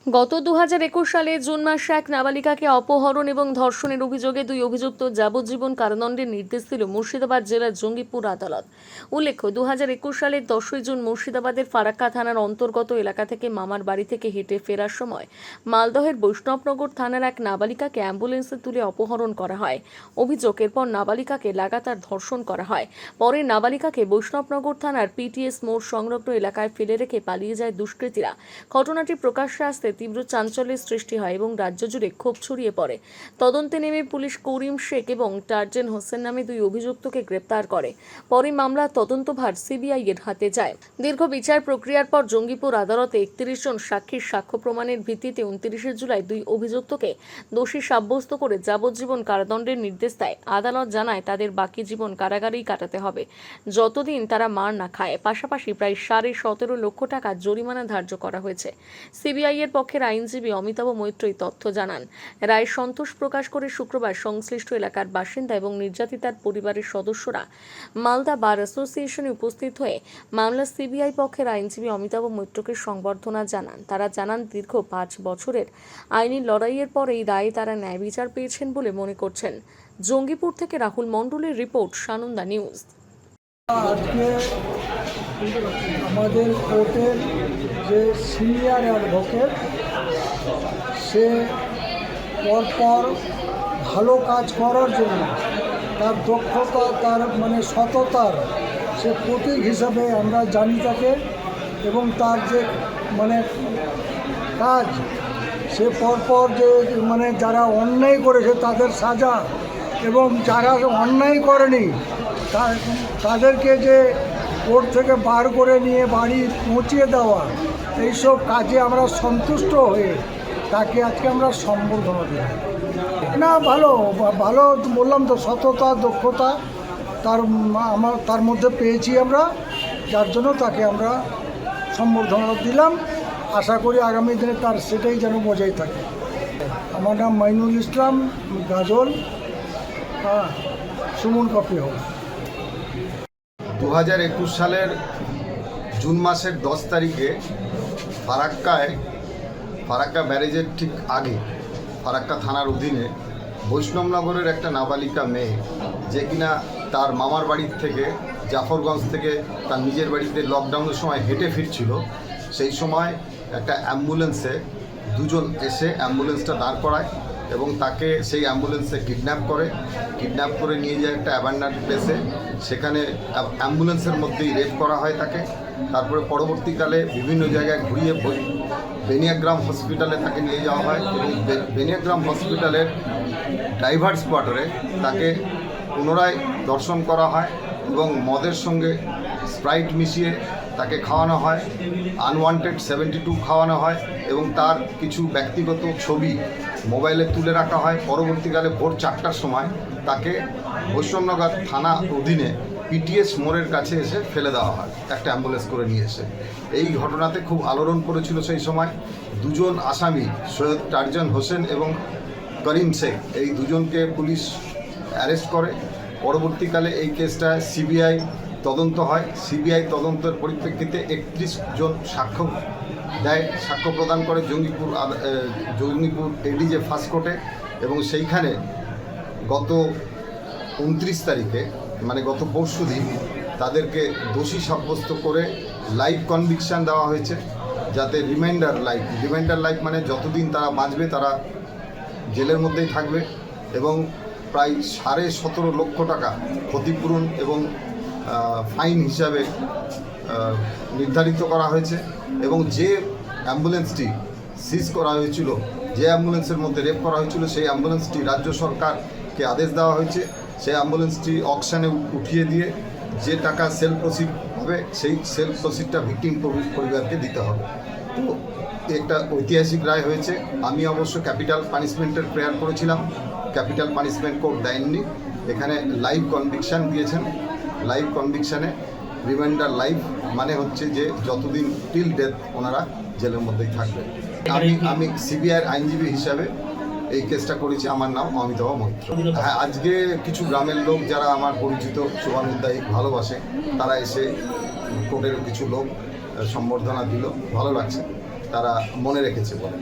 গত 2021 সালে জুন মাসে এক নাবালিকাকে অপহরণ এবং ধর্ষণের অভিযোগে দুই অভিযুক্ত যাবজ্জীবন কারাদণ্ডের নির্দেশ দিল মুর্শিদাবাদ জেলার জঙ্গিপুর আদালত। উল্লেখ্য, 2021 সালের 10ই জুন মুর্শিদাবাদের ফারাক্কা থানার অন্তর্গত এলাকা থেকে মামার বাড়ি থেকে হেঁটে ফেরার সময় মালদহের বৈষ্ণবনগর থানার এক নাবালিকাকে অ্যাম্বুলেন্সে তুলে অপহরণ করা হয়। অভিযোগ, এরপর নাবালিকাকে লাগাতার ধর্ষণ করা হয়। পরে নাবালিকাকে বৈষ্ণবনগর থানার পিটিএস মোড় সংলগ্ন এলাকায় ফেলে রেখে পালিয়ে যায় দুষ্কৃতীরা। ঘটনাটি প্রকাশ্যে আসতে তীব্র চাঞ্চল্যের সৃষ্টি হয় এবং রাজ্য জুড়ে ক্ষোভ ছড়িয়ে পড়ে। তদন্তে নেমে পুলিশ করিম শেখ এবং টার্জেন হোসেন নামে দুই অভিযুক্তকে গ্রেপ্তার করে। পরে মামলার তদন্তভার সিবিআই এর হাতে যায়। দীর্ঘ বিচার প্রক্রিয়ার পর জঙ্গিপুর আদালতে 31 জন সাক্ষীর সাক্ষ্য প্রমাণের ভিত্তিতে 29 জুলাই দুই অভিযুক্তকে দোষী সাব্যস্ত করে যাবজ্জীবন কারাদণ্ডের নির্দেশ দেয়। আদালত জানায় তাদের বাকি জীবন কারাগারেই কাটাতে হবে, যতদিন তারা মার না খায়। পাশাপাশি প্রায় 17.5 লক্ষ টাকা জরিমানা ধার্য করা হয়েছে। সিবিআই এর পক্ষের আইনজীবী অমিতাভ মৈত্র এই তথ্য জানান। রায়ে সন্তোষ প্রকাশ করে শুক্রবার সংশ্লিষ্ট এলাকার বাসিন্দা এবং নির্যাতিতার পরিবারের সদস্যরা মালদা বার অ্যাসোসিয়েশনে উপস্থিত হয়ে মামলার সিবিআই পক্ষের আইনজীবী অমিতাভ মৈত্রকে সংবর্ধনা জানান। তারা জানান, দীর্ঘ 5 বছরের আইনি লড়াইয়ের পর এই রায়ে তারা ন্যায় বিচার পেয়েছেন বলে মনে করছেন। জঙ্গিপুর থেকে রাহুল মণ্ডলের রিপোর্ট, সানন্দা নিউজ। আজকে আমাদের কোর্টের যে সিনিয়র অ্যাডভোকেট, সে পরপর ভালো কাজ করার জন্য তার দক্ষতা, তার সততার সে প্রতীক হিসাবে আমরা জানি তাকে, এবং তার যে কাজ, সে পরপর যে যারা অন্যায় করেছে তাদের সাজা, এবং যারা অন্যায় করেনি তাদেরকে যে কোর্ট থেকে বার করে নিয়ে বাড়ি পৌঁছিয়ে দেওয়া, এইসব কাজে আমরা সন্তুষ্ট হয়ে তাকে আজকে আমরা সম্বর্ধনা দিই। না, ভালো ভালো বললাম তো, সততা, দক্ষতা তার মধ্যে পেয়েছি আমরা, যার জন্য তাকে আমরা সম্বর্ধনা দিলাম। আশা করি আগামী দিনে তার সেটাই যেন বজায় থাকে। আমার নাম মাইনুল ইসলাম গাজল, সুমন কপি হোক। 2021 সালের জুন মাসের 10 তারিখে ফারাক্কা ব্যারেজের ঠিক আগে ফারাক্কা থানার অধীনে বৈষ্ণবনগরের একটা নাবালিকা মেয়ে, যে কিনা তার মামার বাড়ির থেকে জাফরগঞ্জ থেকে তার নিজের বাড়িতে লকডাউনের সময় হেঁটে ফিরছিল। সেই সময় একটা অ্যাম্বুলেন্সে দুজন এসে অ্যাম্বুলেন্সটা দাঁড় করায় এবং তাকে সেই অ্যাম্বুলেন্সে কিডন্যাপ করে নিয়ে যায় একটা অ্যাবান্ডান্ড প্লেসে। সেখানে অ্যাম্বুলেন্সের মধ্যেই রেপ করা হয় তাকে। তারপরে পরবর্তীকালে বিভিন্ন জায়গায় ঘুরিয়ে বেনিয়াগ্রাম হসপিটালে তাকে নিয়ে যাওয়া হয় এবং বেনিয়াগ্রাম হসপিটালের ডাইভার্স কোয়ার্টারে তাকে পুনরায় দর্শন করা হয় এবং মদের সঙ্গে স্প্রাইট মিশিয়ে তাকে খাওয়ানো হয়, আনওয়ান্টেড 72 খাওয়ানো হয় এবং তার কিছু ব্যক্তিগত ছবি মোবাইলে তুলে রাখা হয়। পরবর্তীকালে ভোর 4টার সময় তাকে বৈষ্ণবনগর থানা অধীনে পিটিএস মোড়ের কাছে এসে ফেলে দেওয়া হয় একটা অ্যাম্বুলেন্স করে নিয়ে এসে। এই ঘটনাতে খুব আলোড়ন করেছিল সেই সময়। দুজন আসামি, সৈয়দ টার্জেন হোসেন এবং করিম শেখ, এই দুজনকে পুলিশ অ্যারেস্ট করে। পরবর্তীকালে এই কেসটা সিবিআই তদন্ত হয়। সিবিআই তদন্তের পরিপ্রেক্ষিতে 31 জন সাক্ষ্য প্রদান করে জঙ্গিপুর এডিজে ফার্স্ট কোর্টে, এবং সেইখানে গত 29 তারিখে গত পরশুদিন তাদেরকে দোষী সাব্যস্ত করে লাইফ কনভিকশন দেওয়া হয়েছে, যাতে রিমাইন্ডার লাইফ যতদিন তারা বাঁচবে তারা জেলের মধ্যেই থাকবে, এবং প্রায় 17.5 লক্ষ টাকা ক্ষতিপূরণ এবং ফাইন হিসাবে নির্ধারিত করা হয়েছে। এবং যে অ্যাম্বুলেন্সটি সিজ করা হয়েছিল, যে অ্যাম্বুলেন্সের মধ্যে রেপ করা হয়েছিল, সেই অ্যাম্বুলেন্সটি রাজ্য সরকারকে আদেশ দেওয়া হয়েছে সেই অ্যাম্বুলেন্সটি অকশনে উঠিয়ে দিয়ে যে টাকা সেল প্রসিড হবে সেই সেল প্রসিডটা ভিকটিম পরিবারকে দিতে হবে। তো একটা ঐতিহাসিক রায় হয়েছে। আমি অবশ্য ক্যাপিটাল পানিশমেন্টের প্রেয়ার করেছিলাম, ক্যাপিটাল পানিশমেন্ট কোর্ট দেয়নি, এখানে লাইভ কনভিকশন দিয়েছেন। লাইভ কনভিকশানে রিমাইন্ডার লাইফ হচ্ছে যে যতদিন টিল ডেথ ওনারা জেলের মধ্যেই থাকবে। আমি সিবিআইয়ের আইনজীবী হিসাবে এই কেসটা করেছি। আমার নাম অমিতাভ মৈত্র। হ্যাঁ, আজকে কিছু গ্রামের লোক যারা আমার পরিচিত, শুভানুধ্যায়ী, ভালোবাসে, তারা এসে কোর্টের কিছু লোক সম্বর্ধনা দিল, ভালো লাগছে। তারা মনে রেখেছে বলে।